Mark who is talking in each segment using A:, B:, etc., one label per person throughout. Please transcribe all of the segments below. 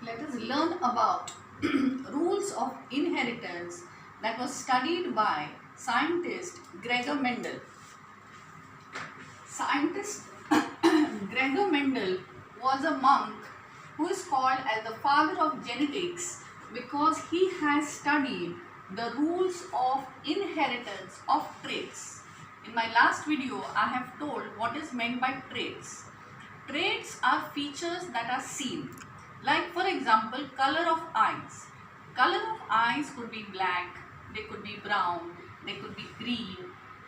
A: let us learn about rules of inheritance that was studied by scientist Gregor Mendel. Scientist Gregor Mendel was a monk who is called as the father of genetics because he has studied the rules of inheritance of traits. In my last video, I have told what is meant by traits. Traits are features that are seen. Like for example, color of eyes. Color of eyes could be black, they could be brown, they could be green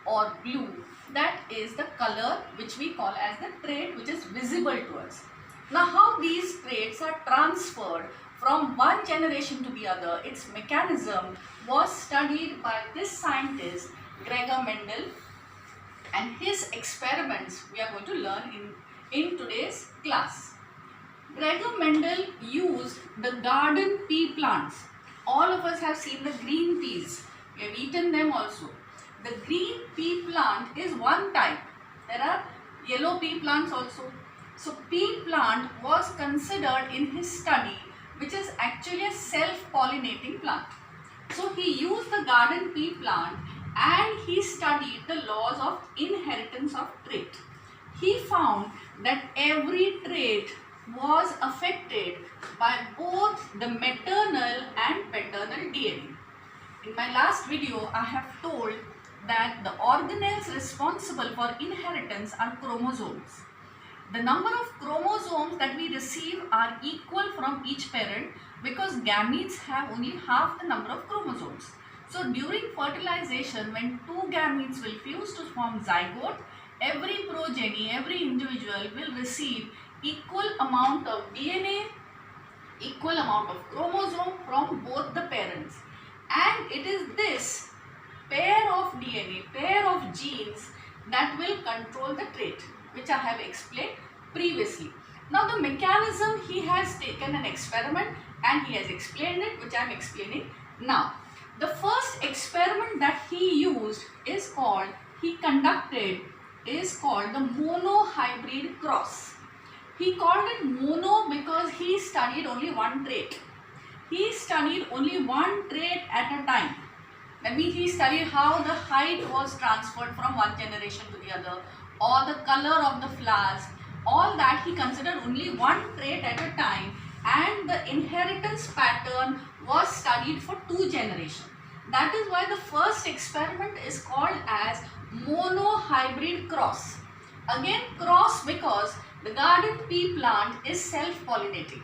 A: or blue. That is the color which we call as the trait which is visible to us. Now how these traits are transferred from one generation to the other, its mechanism was studied by this scientist Gregor Mendel, and his experiments we are going to learn in today's class. Gregor Mendel used the garden pea plants. All of us have seen the green peas. We have eaten them also. The green pea plant is one type. There are yellow pea plants also. So pea plant was considered in his study, which is actually a self-pollinating plant. So he used the garden pea plant and he studied the laws of inheritance of trait. He found that every trait was affected by both the maternal and paternal DNA. In my last video, I have told that the organelles responsible for inheritance are chromosomes. The number of chromosomes that we receive are equal from each parent because gametes have only half the number of chromosomes. So during fertilization, when two gametes will fuse to form zygote, every progeny, every individual will receive equal amount of DNA, equal amount of chromosome from both the parents. And it is this pair of DNA, pair of genes that will control the trait, which I have explained previously. Now the mechanism, he has taken an experiment and he has explained it, which I am explaining now. The first experiment that he used is called the monohybrid cross. He called it mono because he studied only one trait. He studied only one trait at a time. That means he studied how the height was transferred from one generation to the other, or the color of the flowers. All that he considered only one trait at a time, and the inheritance pattern was studied for 2 generations. That is why the first experiment is called as monohybrid cross. Again cross because the garden pea plant is self-pollinating.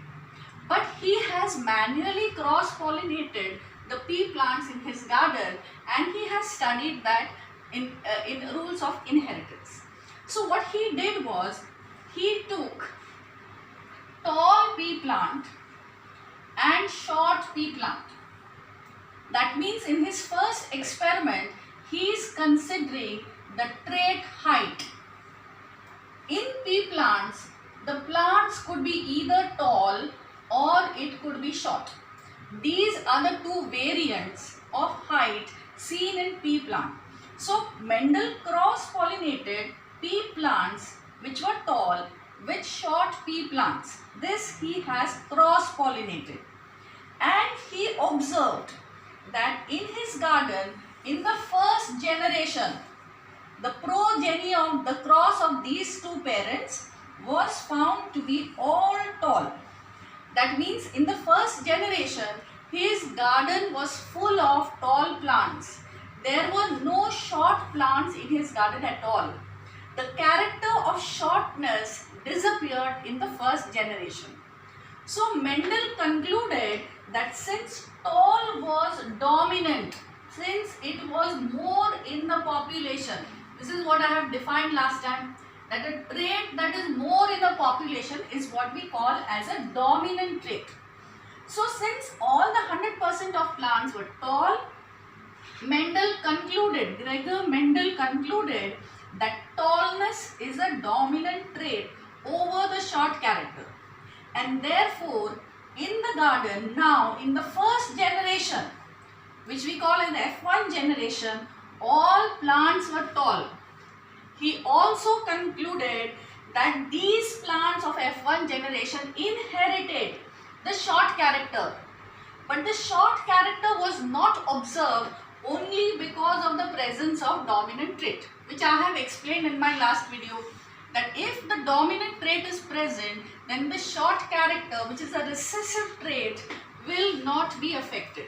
A: But he has manually cross-pollinated the pea plants in his garden, and he has studied that in rules of inheritance. So what he did was, he took tall pea plant and short pea plant. That means in his first experiment, he is considering the trait height. In pea plants, the plants could be either tall or it could be short. These are the 2 variants of height seen in pea plant. So Mendel cross-pollinated pea plants which were tall with short pea plants. This he has cross-pollinated. And he observed that in his garden, in the first generation, the progeny of the cross of these 2 parents was found to be all tall. That means in the first generation, his garden was full of tall plants. There were no short plants in his garden at all. The character of shortness disappeared in the first generation. So Mendel concluded that since tall was dominant, since it was more in the population, this is what I have defined last time, that a trait that is more in the population is what we call as a dominant trait. So since all the 100% of plants were tall, Gregor Mendel concluded that tallness is a dominant trait over the short character. And therefore, in the garden now, in the first generation, which we call in the F1 generation, all plants were tall. He also concluded that these plants of F1 generation inherited the short character. But the short character was not observed only because of the presence of dominant trait, which I have explained in my last video, that if the dominant trait is present, then the short character, which is a recessive trait, will not be affected,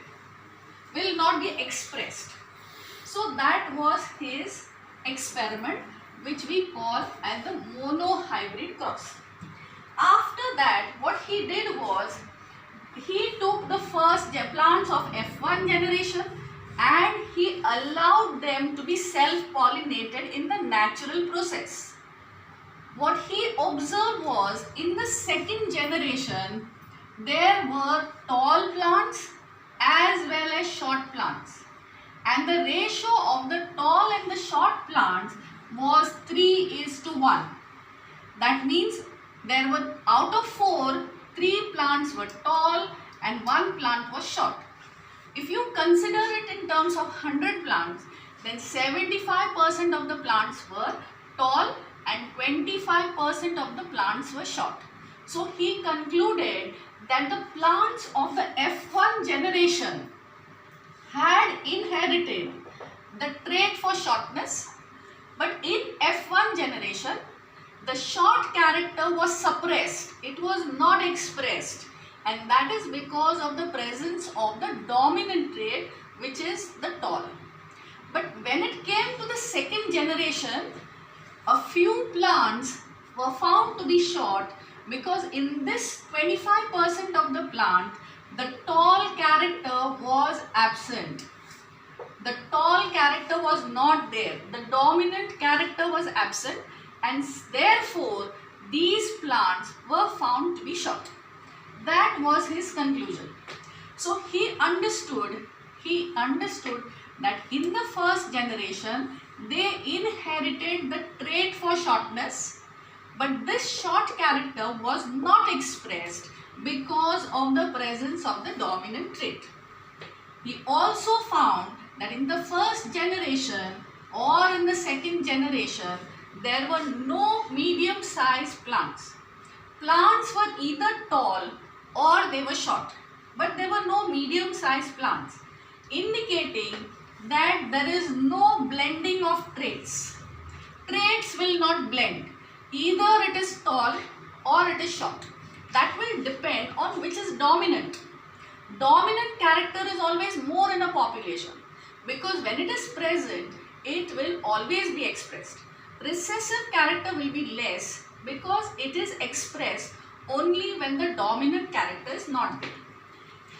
A: will not be expressed. So that was his experiment, which we call as the monohybrid cross. After that, what he did was, he took the first plants of F1 generation and he allowed them to be self-pollinated in the natural process. What he observed was, in the second generation, there were tall plants as well as short plants. And the ratio of the tall and the short plants was 3:1. That means there were, out of 4, 3 plants were tall and 1 plant was short. If you consider it in terms of 100 plants, then 75% of the plants were tall and 25% of the plants were short. So he concluded that the plants of the F1 generation had inherited the trait for shortness, but in F1 generation, the short character was suppressed. It was not expressed, and that is because of the presence of the dominant trait, which is the tall. But when it came to the second generation, a few plants were found to be short, because in this 25% of the plant, the tall character was absent. The tall character was not there. The dominant character was absent, and therefore these plants were found to be short. That was his conclusion. So he understood that in the first generation they inherited the trait for shortness, but this short character was not expressed because of the presence of the dominant trait. He also found that in the first generation or in the second generation, there were no medium-sized plants. Plants were either tall or they were short, but there were no medium-sized plants, indicating that there is no blending of traits. Traits will not blend. Either it is tall or it is short. That will depend on which is dominant. Dominant character is always more in a population, because when it is present, it will always be expressed. Recessive character will be less because it is expressed only when the dominant character is not there.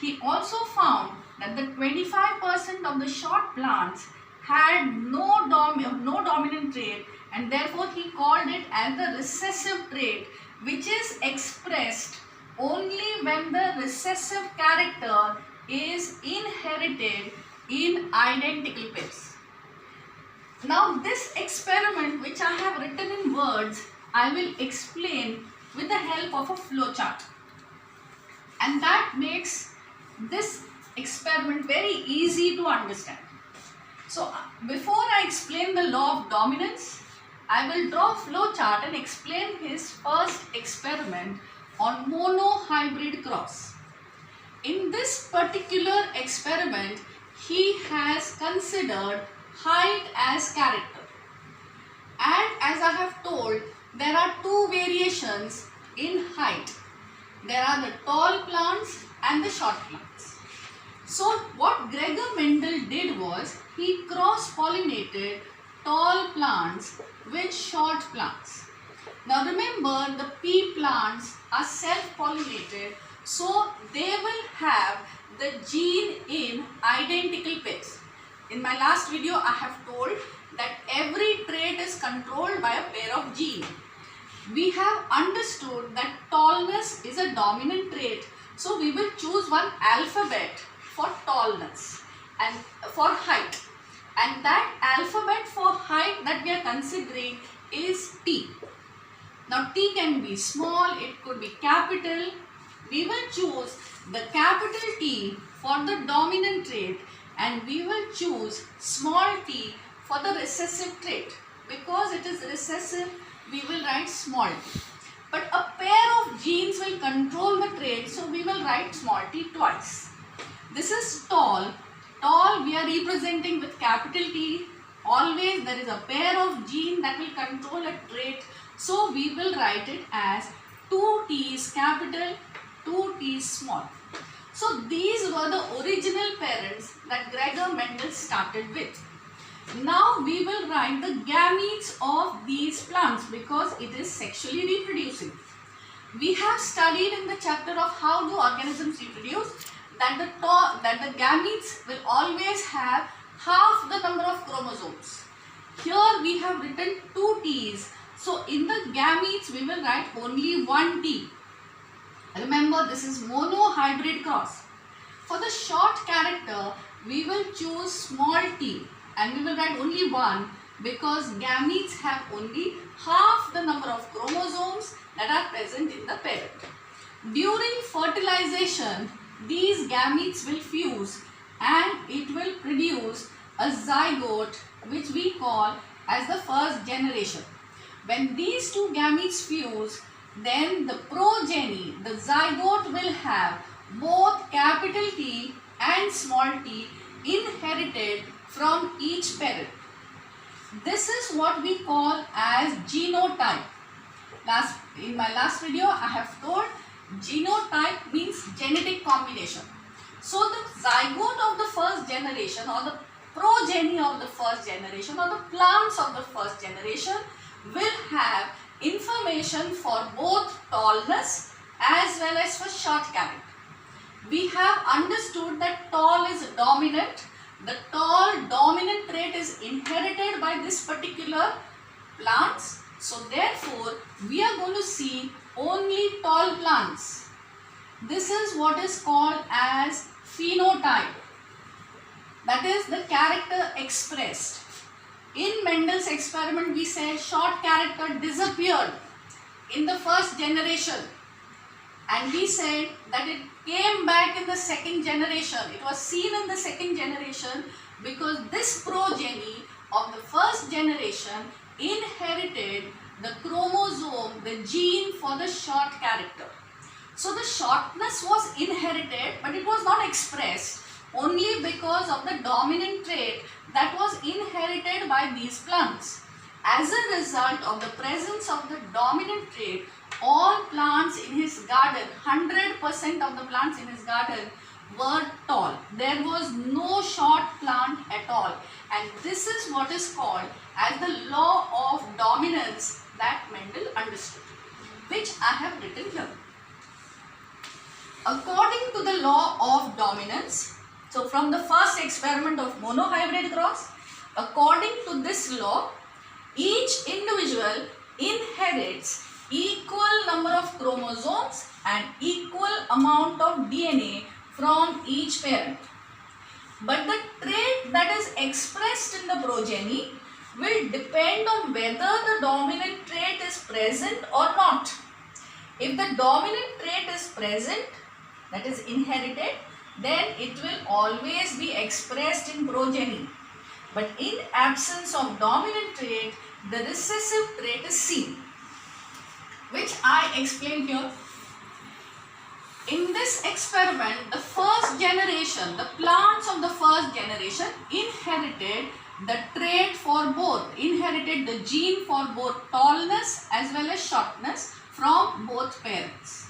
A: He also found that the 25% of the short plants had no dominant trait, and therefore he called it as the recessive trait, which is expressed only when the recessive character is inherited in identical pairs. Now this experiment, which I have written in words, I will explain with the help of a flow chart, and that makes this experiment very easy to understand. So before I explain the law of dominance, I will draw a flow chart and explain his first experiment on monohybrid cross. In this particular experiment, he has considered height as character. And as I have told, there are two variations in height. There are the tall plants and the short plants. So what Gregor Mendel did was, he cross-pollinated tall plants with short plants. Now remember, the pea plants are self-pollinated, so they will have the gene in identical pairs. In my last video, I have told that every trait is controlled by a pair of genes. We have understood that tallness is a dominant trait, so we will choose one alphabet for tallness and for height. And that alphabet for height that we are considering is T. Now T can be small, it could be capital. We will choose the capital T for the dominant trait, and we will choose small t for the recessive trait. Because it is recessive, we will write small t. But a pair of genes will control the trait, so we will will write small t twice. This is tall. Tall we are representing with capital T. Always there is a pair of gene that will control a trait. So we will write it as 2 T's capital, 2 T's small. So these were the original parents that Gregor Mendel started with. Now we will write the gametes of these plants because it is sexually reproducing. We have studied in the chapter of how do organisms reproduce that the gametes will always have half the number of chromosomes. Here we have written 2 T's. So in the gametes we will write only 1 T. Remember, this is monohybrid cross. For the short character we will choose small t and we will write only 1 because gametes have only half the number of chromosomes that are present in the parent. During fertilization, these gametes will fuse and it will produce a zygote which we call as the first generation. When these two gametes fuse, then the progeny, the zygote will have both capital T and small t inherited from each parent. This is what we call as genotype. In my last video I have told genotype means genetic combination. So the zygote of the first generation or the progeny of the first generation or the plants of the first generation will have information for both tallness as well as for short character. We have understood that tall is dominant. The tall dominant trait is inherited by this particular plants. So therefore, we are going to see only tall plants. This is what is called as phenotype. That is the character expressed. In Mendel's experiment, we say short character disappeared in the first generation. And we said that it came back in the second generation. It was seen in the second generation because this progeny of the first generation inherited the chromosome, the gene for the short character. So the shortness was inherited, but it was not expressed only because of the dominant trait that was inherited by these plants. As a result of the presence of the dominant trait, all plants in his garden, 100% of the plants in his garden were tall. There was no short plant at all. And this is what is called as the law of dominance that Mendel understood, which I have written here. According to the law of dominance, so from the first experiment of monohybrid cross, according to this law, each individual inherits equal number of chromosomes and equal amount of DNA from each parent. But the trait that is expressed in the progeny will depend on whether the dominant trait is present or not. If the dominant trait is present, that is inherited, then it will always be expressed in progeny. But in absence of dominant trait, the recessive trait is seen, which I explain here. In this experiment, the first generation, the plants of the first generation inherited the trait for both, inherited the gene for both tallness as well as shortness from both parents.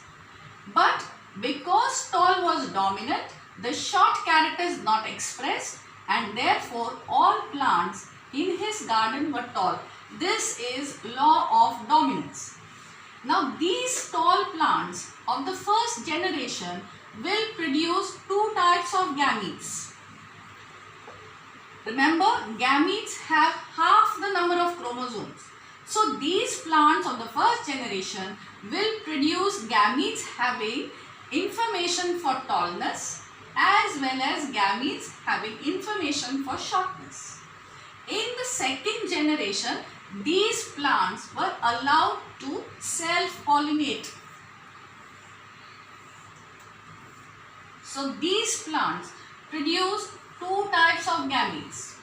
A: But because tall was dominant, the short character is not expressed and therefore all plants in his garden were tall. This is law of dominance. Now these tall plants of the first generation will produce two types of gametes. Remember, gametes have half the number of chromosomes. So these plants of the first generation will produce gametes having information for tallness as well as gametes having information for shortness. In the second generation, these plants were allowed to self-pollinate. So these plants produce two types of gametes.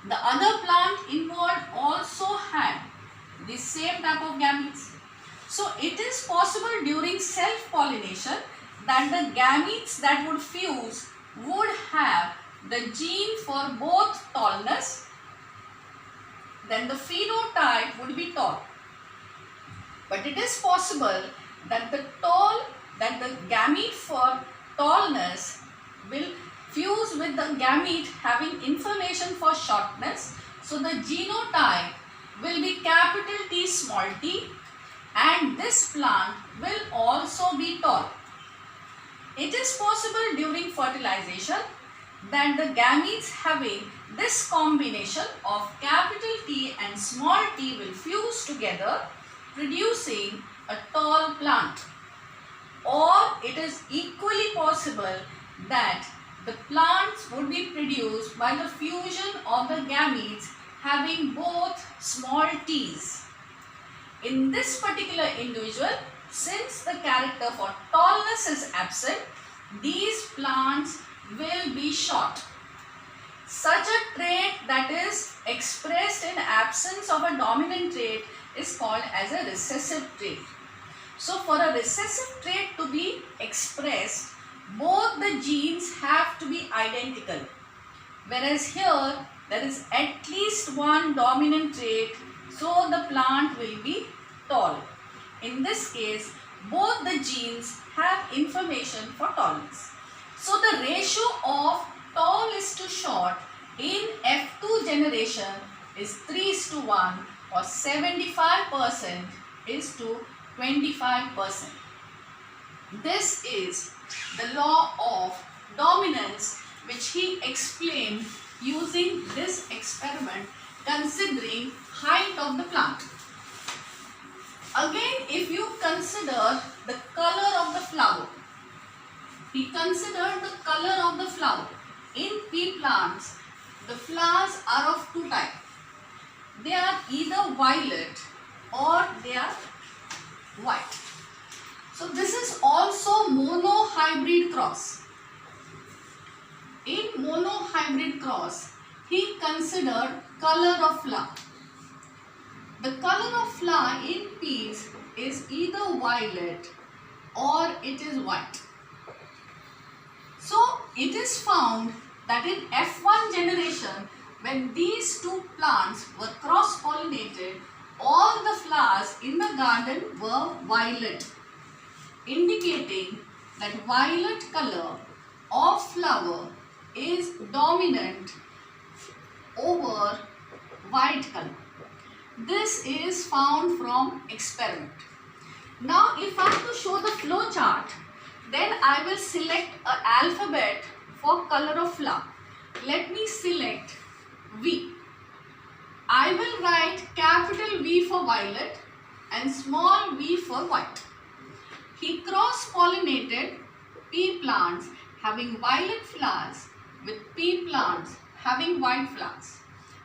A: The other plant involved also had the same type of gametes. So it is possible during self-pollination that the gametes that would fuse would have the gene for both tallness, then the phenotype would be tall. But it is possible that the gamete for tallness will fuse with the gamete having information for shortness. So the genotype will be capital T small t, and this plant will also be tall. It is possible during fertilization that the gametes having this combination of capital T and small t will fuse together, producing a tall plant. Or it is equally possible that the plants would be produced by the fusion of the gametes having both small t's. In this particular individual, since the character for tallness is absent, these plants will be short. Such a trait that is expressed in absence of a dominant trait is called as a recessive trait. So for a recessive trait to be expressed, both the genes have to be identical. Whereas here there is at least one dominant trait, so the plant will be tall. In this case, both the genes have information for tallness. So the ratio of tall is to short in F2 generation is 3:1, or 75% is to 25%. This is the law of dominance which he explained using this experiment considering height of the plant. Again, if you consider the color of the flower, he considered the color of the flower. In pea plants, the flowers are of two types. They are either violet or they are white. So this is also monohybrid cross. In monohybrid cross, he considered color of flower. The color of flower in peas is either violet or it is white. So it is found that in F1 generation, when these two plants were cross-pollinated, all the flowers in the garden were violet, indicating that violet color of flower is dominant over white color. This is found from experiment. Now if I have to show the flow chart, then I will select an alphabet for color of flower. Let me select V. I will write capital V for violet and small v for white. He cross-pollinated pea plants having violet flowers with pea plants having white flowers.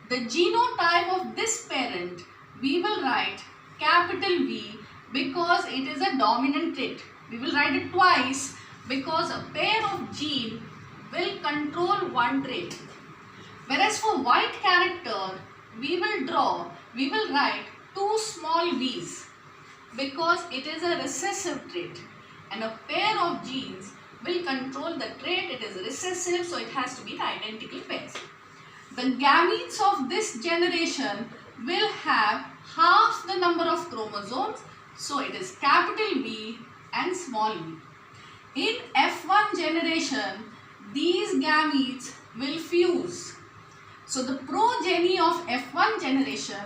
A: The genotype of this parent we will write capital V because it is a dominant trait. We will write it twice because a pair of gene will control one trait. Whereas for white character, we will write two small v's because it is a recessive trait, and a pair of genes will control the trait. It is recessive, so it has to be identical pairs. The gametes of this generation will have half the number of chromosomes, so it is capital V and small v. In F1 generation, these gametes will fuse. So the progeny of F1 generation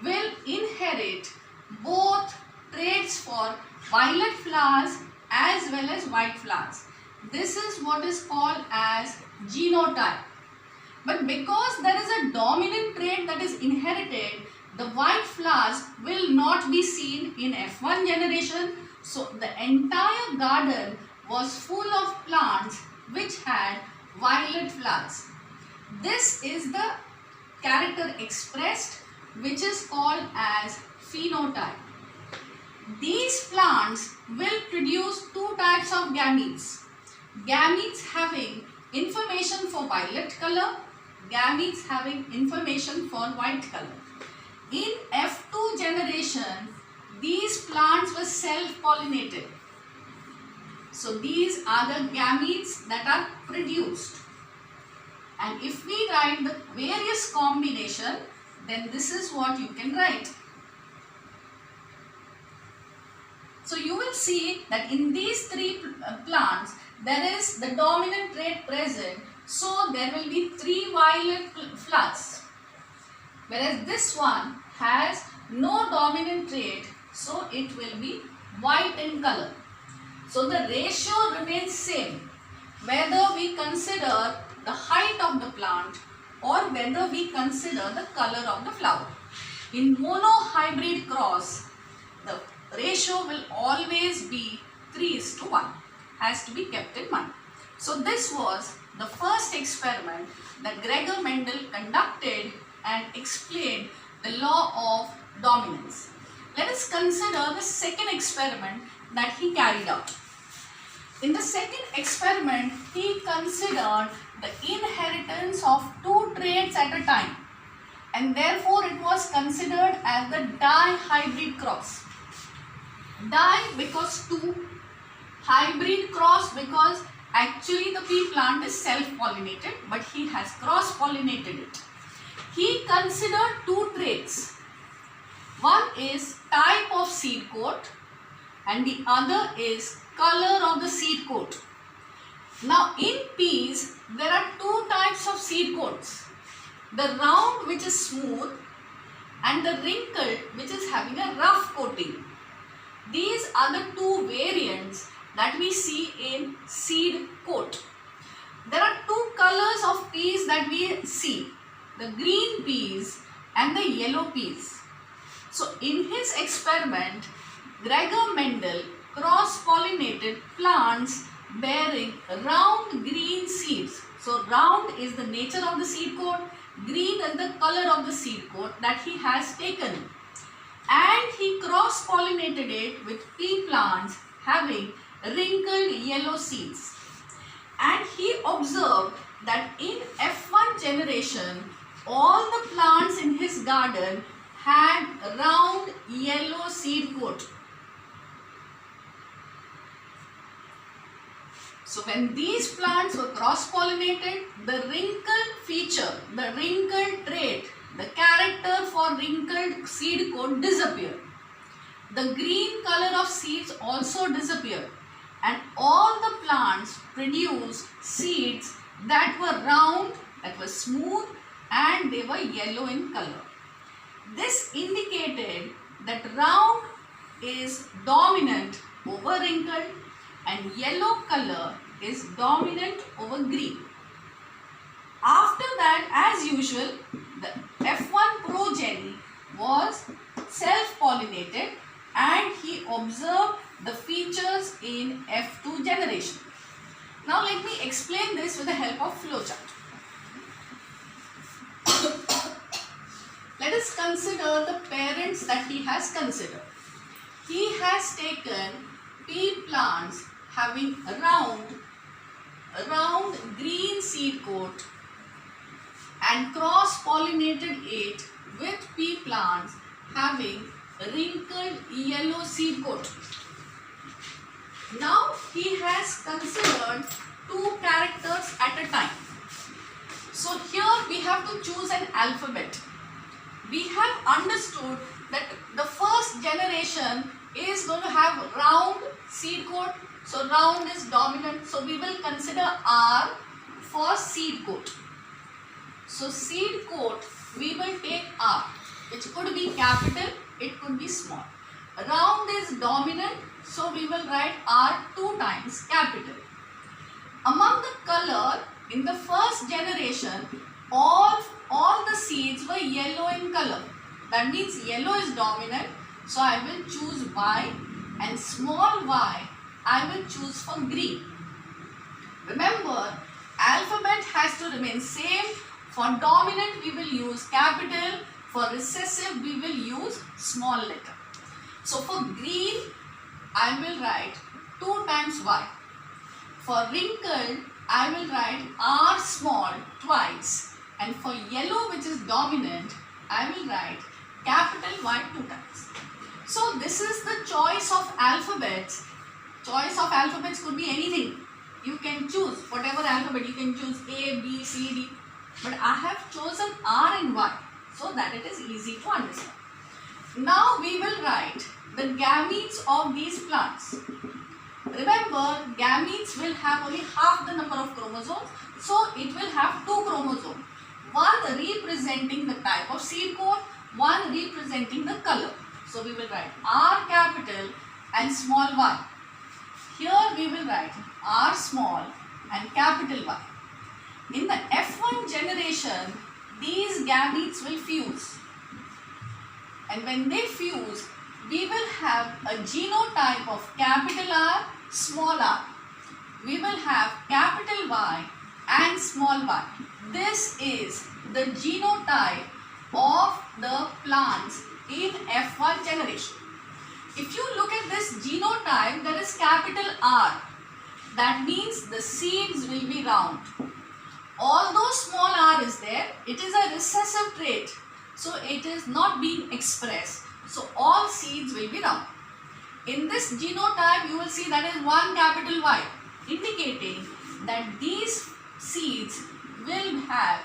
A: will inherit both traits for violet flowers as well as white flowers. This is what is called as genotype. But because there is a dominant trait that is inherited, the white flowers will not be seen in F1 generation. So the entire garden was full of plants which had violet flowers. This is the character expressed, which is called as phenotype. These plants will produce two types of gametes. Gametes having information for violet color, gametes having information for white color. In F2 generation, these plants were self-pollinated. So these are the gametes that are produced. And if we write the various combination, then this is what you can write. So you will see that in these three plants, there is the dominant trait present. So there will be 3 violet flowers. Whereas this one has no dominant trait, so it will be white in color. So the ratio remains same whether we consider the height of the plant or whether we consider the color of the flower. In monohybrid cross, the ratio will always be 3:1, has to be kept in mind. So this was the first experiment that Gregor Mendel conducted and explained the law of dominance. Let us consider the second experiment that he carried out. In the second experiment, he considered the inheritance of 2 traits at a time, and therefore it was considered as the dihybrid cross. Di because 2, hybrid cross because actually the pea plant is self-pollinated, but he has cross-pollinated it. He considered 2 traits. One is type of seed coat and the other is color of the seed coat. Now in peas, there are 2 types of seed coats. The round, which is smooth, and the wrinkled, which is having a rough coating. These are the 2 variants that we see in seed coat. There are 2 colors of peas that we see, the green peas and the yellow peas. So in his experiment, Gregor Mendel cross-pollinated plants bearing round green seeds. So round is the nature of the seed coat, green is the color of the seed coat that he has taken. And he cross-pollinated it with pea plants having wrinkled yellow seeds. And he observed that in F1 generation, all the plants in his garden had round yellow seed coat. So when these plants were cross-pollinated, the wrinkled feature, the wrinkled trait, the character for wrinkled seed coat disappeared. The green color of seeds also disappeared, and all the plants produced seeds that were round, that were smooth, and they were yellow in color. This indicated that round is dominant over wrinkled and yellow color is dominant over green. After that, as usual, the F1 progeny was self-pollinated and he observed the features in F2 generation. Now let me explain this with the help of flowchart. Let us consider the parents that he has considered. He has taken pea plants having round green seed coat and cross-pollinated it with pea plants having wrinkled yellow seed coat. Now he has considered 2 characters at a time. So here we have to choose an alphabet. We have understood that the first generation is going to have round seed coat. So round is dominant. So we will consider R for seed coat. So seed coat, we will take R, which could be capital, it could be small. Round is dominant, so we will write R 2 times capital. Among the color, in the first generation, all the seeds were yellow in color. That means yellow is dominant, so I will choose Y, and small y I will choose for green. Remember, alphabet has to remain same. For dominant we will use capital, for recessive we will use small letter. So for green I will write 2 times y. For wrinkled I will write R small twice, and for yellow, which is dominant, I will write capital Y 2 times. So this is the choice of alphabets Choice of alphabets could be anything. You can choose whatever alphabet. You can choose A, B, C, D. But I have chosen R and Y so that it is easy to understand. Now we will write the gametes of these plants. Remember, gametes will have only half the number of chromosomes, so it will have two chromosomes. One representing the type of seed coat, one representing the color. So we will write R capital and small y. Here we will write R small and capital Y. In the F1 generation, these gametes will fuse. And when they fuse, we will have a genotype of capital R, small r. We will have capital Y and small y. This is the genotype of the plants in F1 generation. If you look at this genotype, there is capital R. That means the seeds will be round. Although small r is there, it is a recessive trait. So it is not being expressed. So all seeds will be round. In this genotype, you will see that is one capital Y, indicating that these seeds will have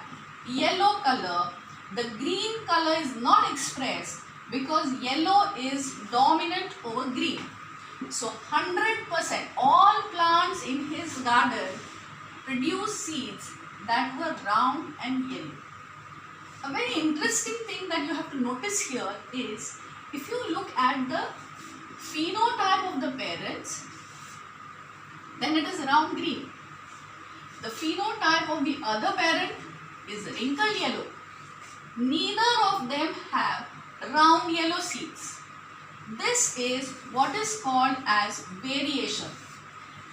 A: yellow color. The green color is not expressed because yellow is dominant over green. So 100% all plants in his garden produce seeds that were round and yellow. A very interesting thing that you have to notice here is, if you look at the phenotype of the parents, then it is round green. The phenotype of the other parent is wrinkled yellow. Neither of them have round yellow seeds. This is what is called as variation.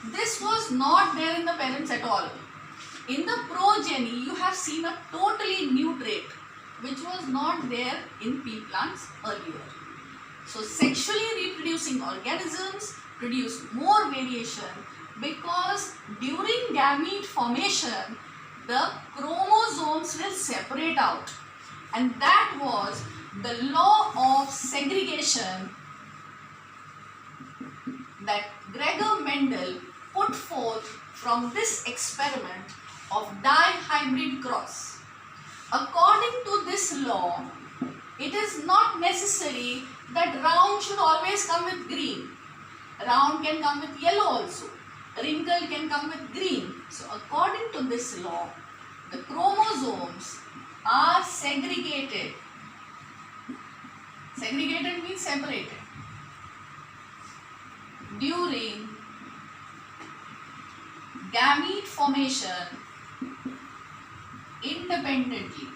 A: This was not there in the parents at all. In the progeny, you have seen a totally new trait which was not there in pea plants earlier. So sexually reproducing organisms produce more variation because during gamete formation, the chromosomes will separate out, and that was the law of segregation that Gregor Mendel put forth from this experiment of dihybrid cross. According to this law, it is not necessary that round should always come with green. Round can come with yellow also. Wrinkle can come with green. So according to this law, the chromosomes are segregated. Segregated means separated during gamete formation independently.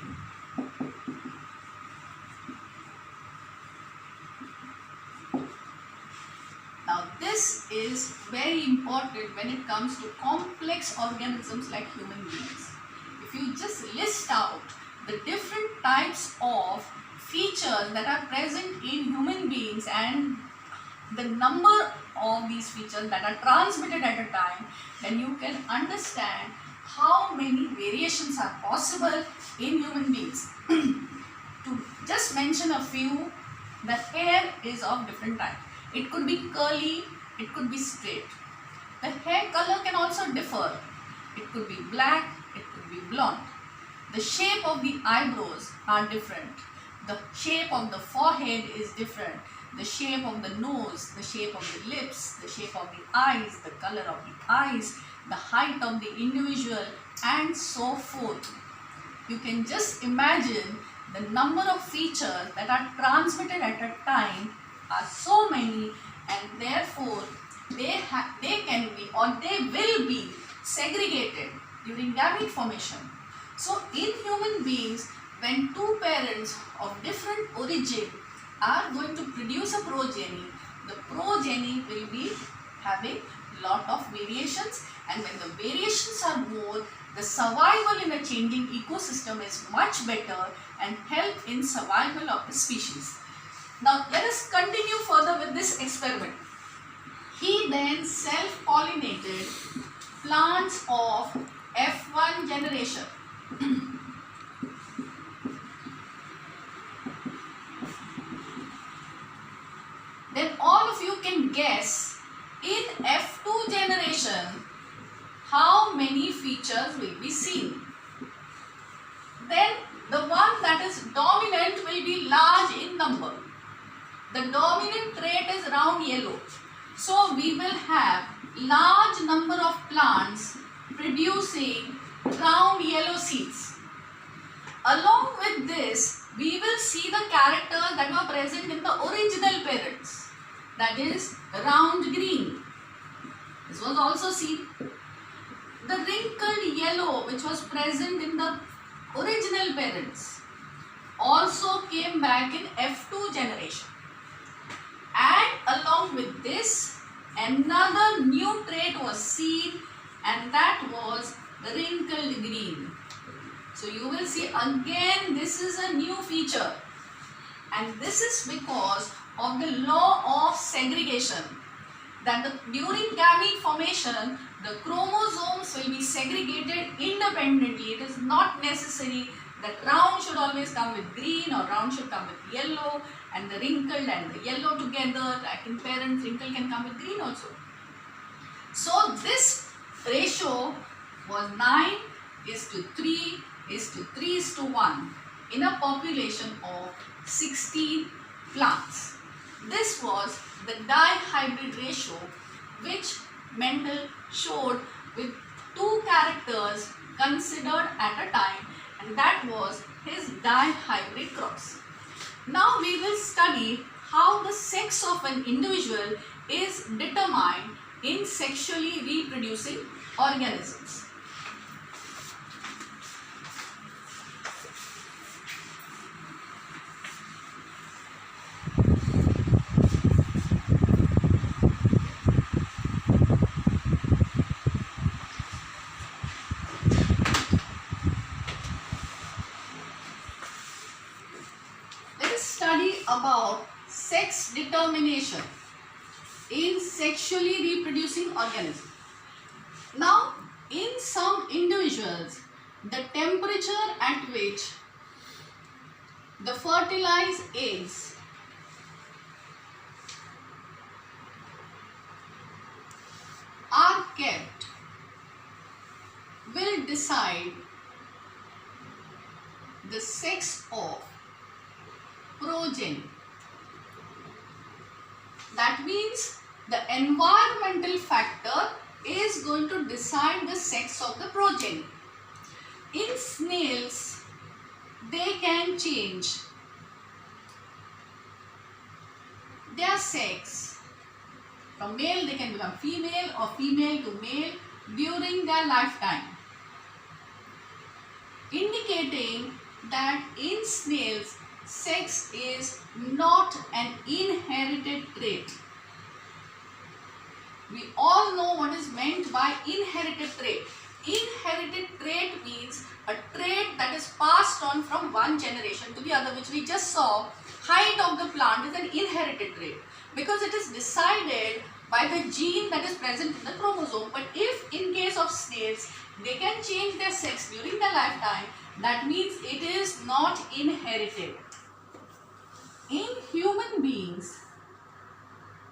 A: Now this is very important when it comes to complex organisms like human beings. If you just list out the different types of features that are present in human beings and the number of these features that are transmitted at a time, then you can understand how many variations are possible in human beings. To just mention a few, the hair is of different types. It could be curly, it could be straight. The hair color can also differ. It could be black, it could be blonde. The shape of the eyebrows are different. The shape of the forehead is different. The shape of the nose, the shape of the lips, the shape of the eyes, the color of the eyes, the height of the individual, and so forth. You can just imagine the number of features that are transmitted at a time are so many, and therefore they can be or they will be segregated during gamete formation. So in human beings, when two parents of different origin are going to produce a progeny, the progeny will be having lot of variations, and when the variations are more, the survival in a changing ecosystem is much better and help in survival of the species. Now let us continue further with this experiment. He then self-pollinated plants of F1 generation. Then all of you can guess, in how many features will be seen. Then the one that is dominant will be large in number. The dominant trait is round yellow. So we will have large number of plants producing round yellow seeds. Along with this, we will see the characters that were present in the original parents. That is round green. This was also seen. The wrinkled yellow which was present in the original parents also came back in F2 generation. And along with this, another new trait was seen, and that was wrinkled green. So you will see again this is a new feature, and this is because of the law of segregation, that during gamete formation the chromosomes will be segregated independently. It is not necessary that round should always come with green or round should come with yellow, and the wrinkled and the yellow together, like in parents wrinkle can come with green also. So this ratio was 9:3:3:1 in a population of 16 plants. This was the dihybrid ratio which Mendel showed with two characters considered at a time, and that was his dihybrid cross. Now we will study how the sex of an individual is determined in sexually reproducing organisms. Study about sex determination in sexually reproducing organisms. Now, in some individuals, the temperature at which the fertilized eggs are kept will decide the sex of progeny. That means the environmental factor is going to decide the sex of the progeny. In snails, they can change their sex. From male, they can become female or female to male during their lifetime, indicating that in snails, sex is not an inherited trait. We all know what is meant by inherited trait. Inherited trait means a trait that is passed on from one generation to the other, which we just saw. Height of the plant is an inherited trait because it is decided by the gene that is present in the chromosome. But if in case of snails, they can change their sex during their lifetime, that means it is not inherited. In human beings,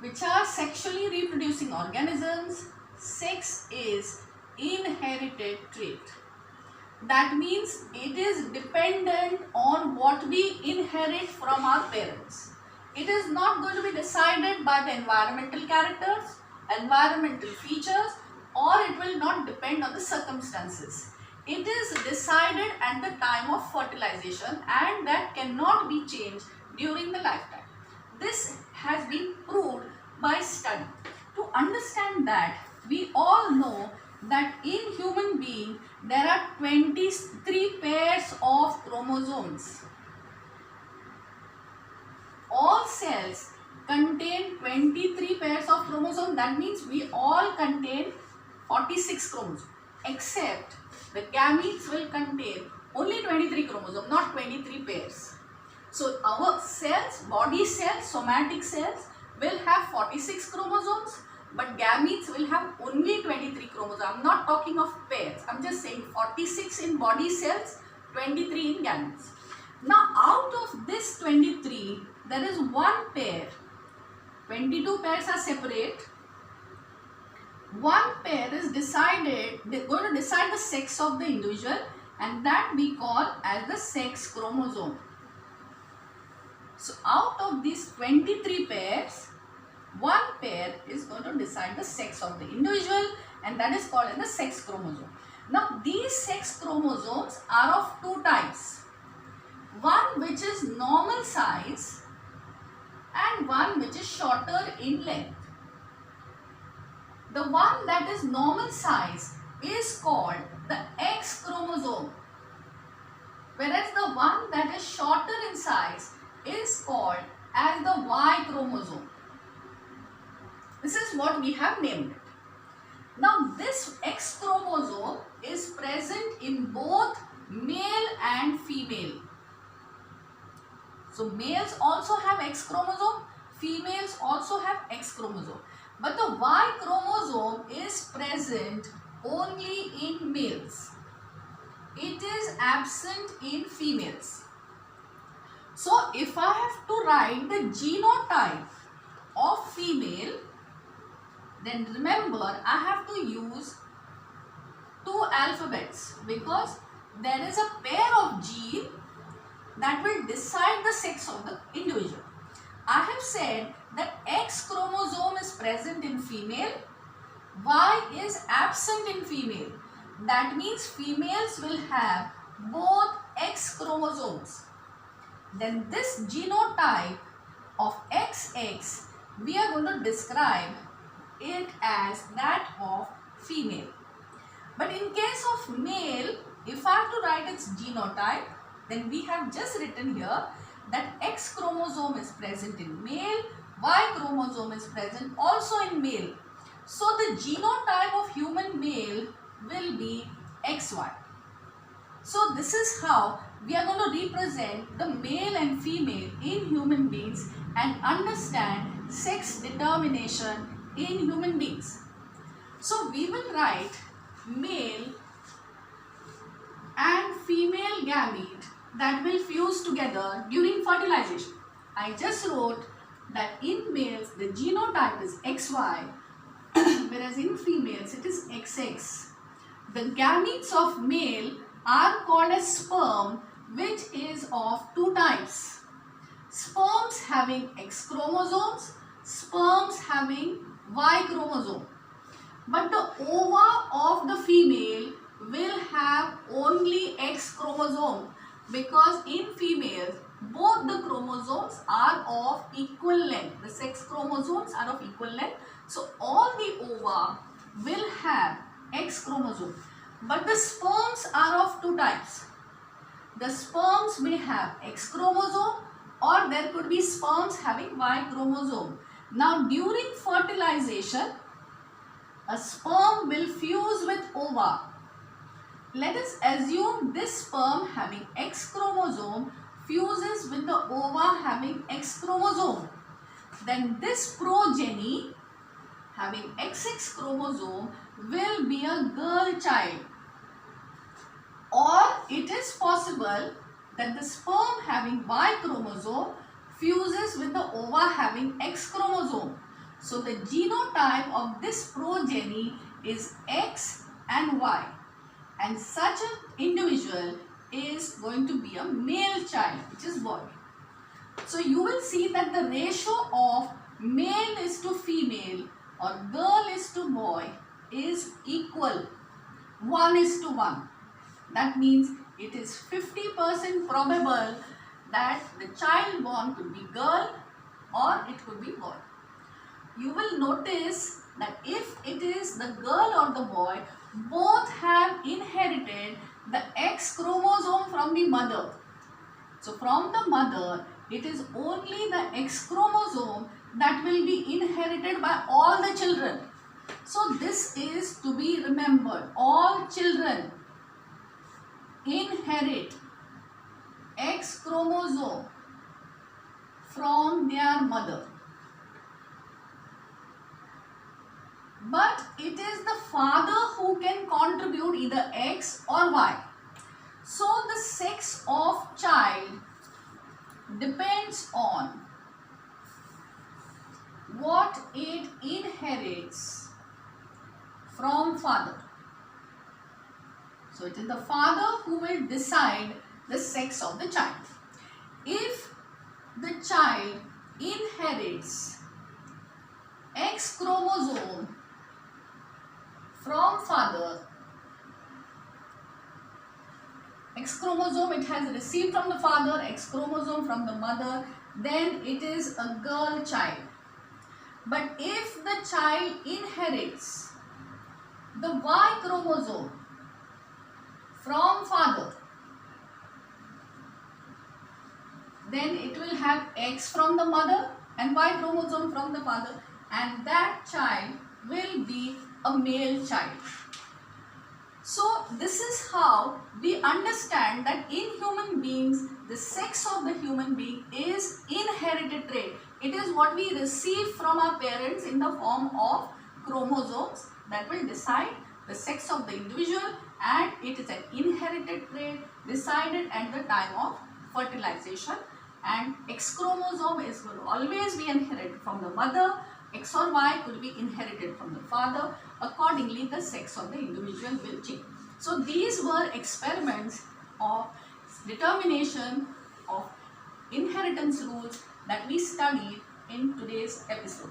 A: which are sexually reproducing organisms, sex is inherited trait. That means it is dependent on what we inherit from our parents. It is not going to be decided by the environmental characters, environmental features, or it will not depend on the circumstances. It is decided at the time of fertilization, and that cannot be changed during the lifetime. This has been proved by study. To understand that, we all know that in human being there are 23 pairs of chromosomes. All cells contain 23 pairs of chromosomes. That means we all contain 46 chromosomes, except the gametes will contain only 23 chromosomes, not 23 pairs. So our cells, body cells, somatic cells will have 46 chromosomes, but gametes will have only 23 chromosomes. I am not talking of pairs. I am just saying 46 in body cells, 23 in gametes. Now out of this 23, there is one pair. 22 pairs are separate. one pair is going to decide the sex of the individual, and that we call as the sex chromosome. So out of these 23 pairs, one pair is going to decide the sex of the individual, and that is called as the sex chromosome. Now these sex chromosomes are of two types. One which is normal size and one which is shorter in length. The one that is normal size is called the X chromosome, whereas the one that is shorter in size is called as the Y chromosome. This is what we have named it. Now this X chromosome is present in both male and female. So males also have X chromosome, females also have X chromosome. But the Y chromosome is present only in males. It is absent in females. So if I have to write the genotype of female, then remember I have to use two alphabets, because there is a pair of gene that will decide the sex of the individual. I have said that X chromosome is present in female, Y is absent in female. That means females will have both X chromosomes. Then this genotype of XX, we are going to describe it as that of female. But in case of male, if I have to write its genotype, then we have just written here that X chromosome is present in male, Y chromosome is present also in male. So the genotype of human male will be XY. So this is how we are going to represent the male and female in human beings and understand sex determination in human beings. So we will write male and female gamete that will fuse together during fertilization. I just wrote that in males the genotype is XY, whereas in females it is XX. The gametes of male are called as sperm, which is of two types. Sperms having X chromosomes, sperms having Y chromosome. But the ova of the female will have only X chromosome, because in females both the chromosomes are of equal length. The sex chromosomes are of equal length. So all the ova will have X chromosome. But the sperms are of two types. The sperms may have X chromosome, or there could be sperms having Y chromosome. Now during fertilization, a sperm will fuse with ova. Let us assume this sperm having X chromosome fuses with the ova having X chromosome. Then this progeny having XX chromosome will be a girl child. Or it is possible that the sperm having Y chromosome fuses with the ova having X chromosome. So the genotype of this progeny is X and Y. And such an individual is going to be a male child, which is boy. So you will see that the ratio of male is to female or girl is to boy is equal, 1:1. That means it is 50% probable that the child born could be girl or it could be boy. You will notice that if it is the girl or the boy, both have inherited the X chromosome from the mother. So from the mother, it is only the X chromosome that will be inherited by all the children. So this is to be remembered. All children inherit X chromosome from their mother. But it is the father who can contribute either X or Y. So the sex of child depends on what it inherits from father. So it is the father who will decide the sex of the child. If the child inherits X chromosome from father, X chromosome it has received from the father, X chromosome from the mother, then it is a girl child. But if the child inherits the Y chromosome from father, then it will have X from the mother and Y chromosome from the father, and that child will be a male child. So this is how we understand that in human beings, the sex of the human being is inherited trait. It is what we receive from our parents in the form of chromosomes that will decide the sex of the individual, and it is an inherited trait decided at the time of fertilization, and X chromosome will always be inherited from the mother. X or Y could be inherited from the father. Accordingly, the sex of the individual will change. So these were experiments of determination of inheritance rules that we studied in today's episode.